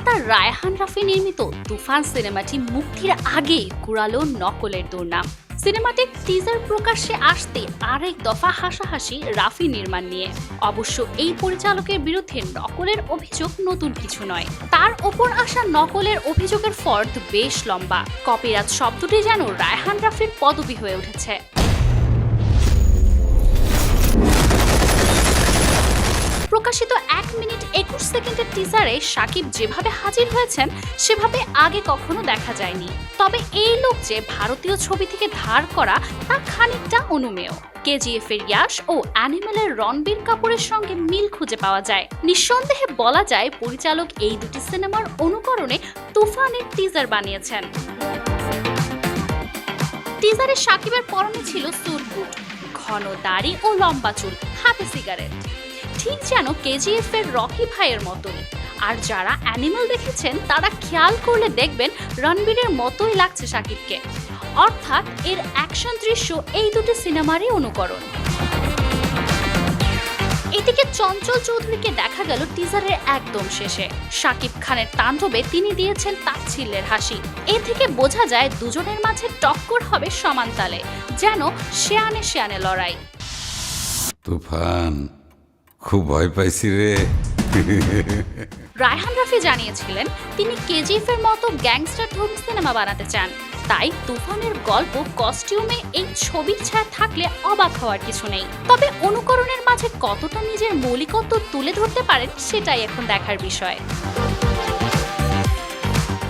নির্মাতা রায়হান রাফি নির্মিত তুফান সিনেমাটি মুক্তির আগেই কুড়ালো নকলের দুর্নাম। সিনেমাটির টিজার প্রকাশ্যে আসতে আরেক দফা হাসাহাসি রাফি নির্মাণ নিয়ে। অবশ্য এই পরিচালকের বিরুদ্ধে নকলের অভিযোগ নতুন কিছু নয়, তার ওপর আসা নকলের অভিযোগের ফর্দ বেশ লম্বা। কপিরাইট শব্দটি যেন রায়হান রাফির পদবী হয়ে উঠেছে। প্রকাশিত 1 মিনিট 21 সেকেন্ডের টিজারে শাকিব যেভাবে হাজির হয়েছেন সেভাবে আগে কখনো দেখা যায়নি। তবে এই লোক যে ভারতীয় ছবি থেকে ধার করা তা খানিকটা অনুমেয়। কেজিএফ এর ইয়াশ ও অ্যানিমেলের রণবীর কাপুরের সঙ্গে মিল খুঁজে পাওয়া যায়। নিঃসন্দেহে বলা যায় পরিচালক এই দুটি সিনেমার অনুকরণে তুফানের টিজার বানিয়েছেন। টিজারে শাকিবের পরনে ছিল স্যুট বুট, ঘন দাড়ি ও লম্বা চুল, হাতে সিগারেট, ঠিক যেন কেজিএফ এর রকি ভাইয়ের মতোই। আর যারা অ্যানিমেল দেখেছেন তারা খেয়াল করলে দেখবেন রণবীরের মতোই লাগছে শাকিবকে। অর্থাৎ এর অ্যাকশন দৃশ্য এই দুটি সিনেমারই অনুকরণ। এদিকে চঞ্চল চৌধুরীকে দেখা গেল টিজারের একদম শেষে। শাকিব খানের তাণ্ডবে তিনি দিয়েছেন তাচ্ছিল্যের হাসি। এ থেকে বোঝা যায় দুজনের মাঝে টক্কর হবে সমান তালে, যেন শেয়ানে শেয়ানে লড়াই। তুফান, খুব ভয় পাইছি রে। রায়হান রাফি জানিয়েছিলেন তিনি কেজিএফ এর মতো গ্যাংস্টার ধর্মী সিনেমা বানাতে চান। তাই তুফানের গল্প কস্টিউমে এই ছবির ছায়া থাকলে অবাক হওয়ার কিছু নেই। তবে অনুকরণের মাঝে কতটা নিজের মৌলিকত্ব তুলে ধরতে পারেন সেটাই এখন দেখার বিষয়।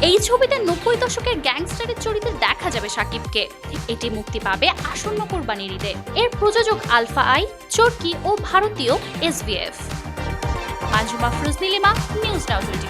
এই ছবিতে 90 দশকের গ্যাংস্টারের চরিত্রে দেখা যাবে শাকিবকে। এটি মুক্তি পাবে আসন্ন কোরবানির ঈদে। এর প্রযোজক আলফা আই, চরকি ও ভারতীয় SVF। মাজুমা ফ্রুজ নীলিমা, নিউজ নাও 24।